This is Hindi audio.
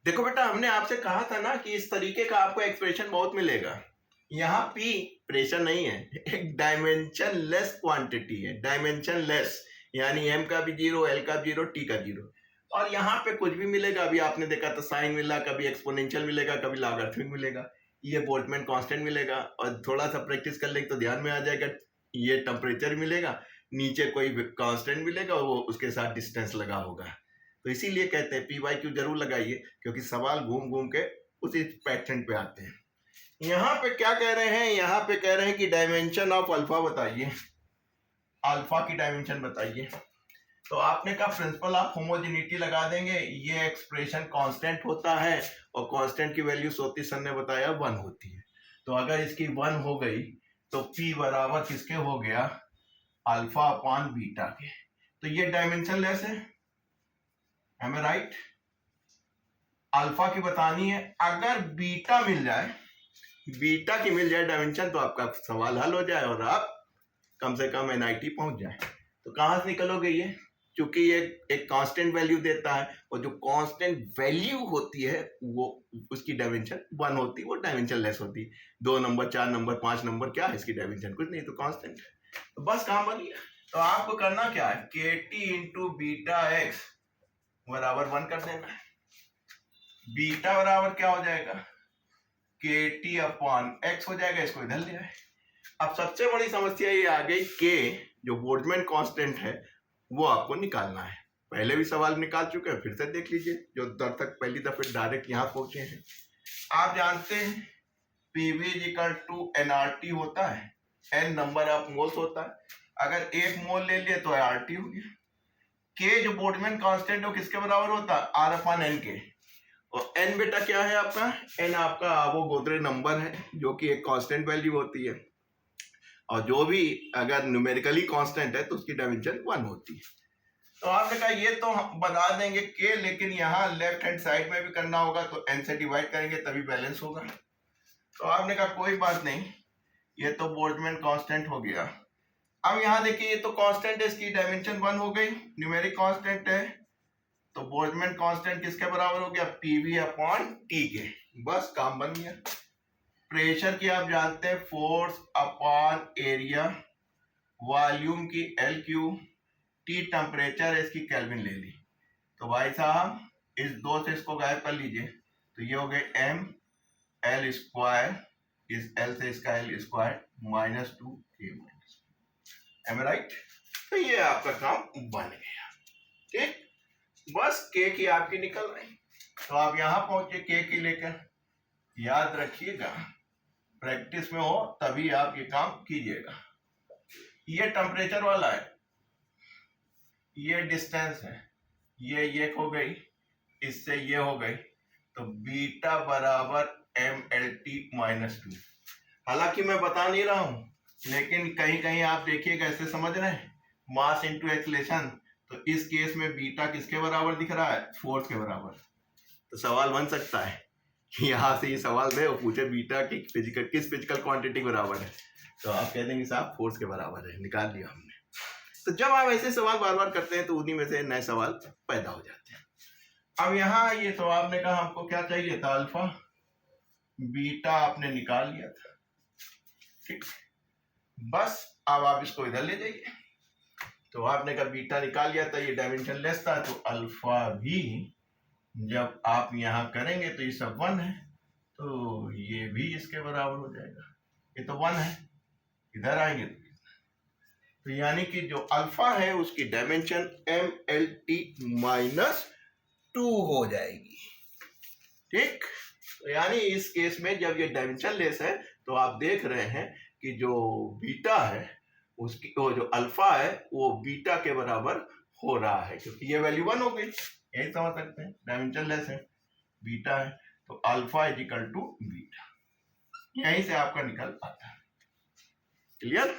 देखो बेटा, हमने आपसे कहा था ना कि इस तरीके का आपको एक्सप्रेशन बहुत मिलेगा। यहाँ पी प्रेशर नहीं है, एक डायमेंशन लेस क्वांटिटी है, डायमेंशन लेस, यानी एम का भी जीरो, एल का जीरो, टी का जीरो। और यहाँ पे कुछ भी मिलेगा, अभी आपने देखा था साइन मिला, कभी एक्सपोनेंशियल मिलेगा, कभी लॉगरिथमिक मिलेगा, ये बोल्ट्जमैन कांस्टेंट मिलेगा। और थोड़ा सा प्रैक्टिस कर लेंगे तो ध्यान में आ जाएगा, ये टेम्परेचर मिलेगा, नीचे कोई कांस्टेंट मिलेगा, वो उसके साथ डिस्टेंस लगा होगा। तो इसीलिए कहते हैं पी वाई क्यू जरूर लगाइए, क्योंकि सवाल घूम घूम के उसी पैटर्न पे आते हैं। यहाँ पे क्या कह रहे हैं, यहाँ पे कह रहे हैं कि डायमेंशन ऑफ अल्फा बताइए, अल्फा की डायमेंशन बताइए। तो आपने कहा प्रिंसिपल ऑफ होमोजेनिटी लगा देंगे, ये एक्सप्रेशन कांस्टेंट होता है और कांस्टेंट की वैल्यू सोती सर ने बताया 1 होती है। तो अगर इसकी 1 हो गई तो P बराबर किसके हो गया, अल्फा अपॉन बीटा के। तो ये डायमेंशन लेस है, एम आई राइट। अल्फा की बतानी है, अगर बीटा मिल जाए, बीटा की मिल जाए डायमेंशन, तो आपका सवाल हल हो जाए और आप कम से कम NIT पहुंच जाए। तो कहां से निकलोगे ये, क्योंकि ये एक कांस्टेंट वैल्यू देता है, और जो कांस्टेंट वैल्यू होती है वो उसकी डायमेंशन 1 होती है, वो डायमेंशन लेस होती है। 2 नंबर, 4 नंबर, 5 नंबर, क्या है इसकी डायमेंशन, कुछ नहीं, तो कांस्टेंट। तो बस काम बन गया। तो आपको करना क्या है, KT इंटू बीटा एक्स बराबर 1 कर देना है। बीटा बराबर क्या हो जाएगा, KT अपॉन एक्स हो जाएगा, इसको इधर ले आए। अब सबसे बड़ी समस्या ये आ गई, के जो बोल्ट्जमैन कांस्टेंट है वो आपको निकालना है। पहले भी सवाल निकाल चुके हैं, फिर से देख लीजिए जो दर तक पहली दफे डायरेक्ट यहाँ पहुंचे हैं। आप जानते हैं PV इक्वल टू NRT होता है, N नंबर ऑफ मोल्स होता है। अगर 1 मोल ले लिए तो RT हो गया। के जो बोल्ट्जमैन कांस्टेंट है वो किसके बराबर होता है, R अपॉन N के। और N बेटा क्या है आपका, N आपका आवोगाद्रो नंबर है, जो कि एक कांस्टेंट वैल्यू होती है, और जो भी अगर न्यूमेरिकली कांस्टेंट है तो उसकी डायमेंशन 1 होती है। तो आपने कहा ये तो हम बता देंगे के, लेकिन यहाँ लेफ्ट हैंड साइड में भी करना होगा, तो n से डिवाइड करेंगे तभी बैलेंस होगा। तो आपने कहा कोई बात नहीं, ये तो बोल्ट्जमैन कांस्टेंट हो गया। अब यहाँ देखिए ये तो कांस्टेंट है, इसकी डायमेंशन 1 हो गई, न्यूमेरिक कांस्टेंट है, तो बोल्ट्जमैन कांस्टेंट किसके बराबर हो गया, PV अपॉन T के। बस काम बन गया। प्रेशर की आप जानते हैं फोर्स अपॉन एरिया, वॉल्यूम की LQ, T टेम्परेचर, इसकी केल्विन ले ली। तो भाई साहब इस 2 से इसको गायब कर लीजिए, तो ये हो गए M L स्क्वायर, इस L से इसका L square -2K minus, M right. तो ये आपका काम बन गया, ठीक। बस K की आपकी निकल रही, तो आप यहां पहुंचे K की लेकर। याद रखिएगा प्रैक्टिस में हो तभी आप ये काम कीजिएगा। ये टेम्परेचर वाला है, ये डिस्टेंस है, ये हो गई, इससे ये हो गई, तो बीटा बराबर MLT -2। हालांकि मैं बता नहीं रहा हूं, लेकिन कहीं कहीं आप देखिएगा ऐसे समझ रहे हैं, मास इनटू एक्सीलरेशन, तो इस केस में बीटा किसके बराबर दिख रहा है, फोर्स के बराबर। तो सवाल बन सकता है कि यहाँ से ये सवाल दे और पूछे बीटा की किस फिजिकल क्वांटिटी बराबर है, तो आप कह देंगे साहब फोर्स के बराबर है, निकाल लिया हमने। तो जब आप ऐसे सवाल बार बार करते हैं तो उन्हीं में से नए सवाल पैदा हो जाते हैं। अब यहाँ ये तो आपने कहा हमको क्या चाहिए था, अल्फा, बीटा आपने निकाल लिया था, ठीक। बस अब आप इसको इधर ले जाइए, तो आपने कहा बीटा निकाल लिया था, ये डायमेंशन लेस था, तो अल्फा भी जब आप यहाँ करेंगे तो ये सब 1 है, तो ये भी इसके बराबर हो जाएगा। ये तो 1 है, इधर आएंगे तो यानी कि जो अल्फा है उसकी डायमेंशन MLT -2 हो जाएगी, ठीक। तो यानी इस केस में जब ये डायमेंशन लेस है तो आप देख रहे हैं कि जो बीटा है उसकी, वो जो अल्फा है वो बीटा के बराबर हो रहा है, क्योंकि ये वैल्यू 1 हो गई। यही समझ सकते हैं, डायमेंशन लेस है, बीटा है, तो alpha is equal to beta, यहीं से आपका निकल आता है। क्लियर।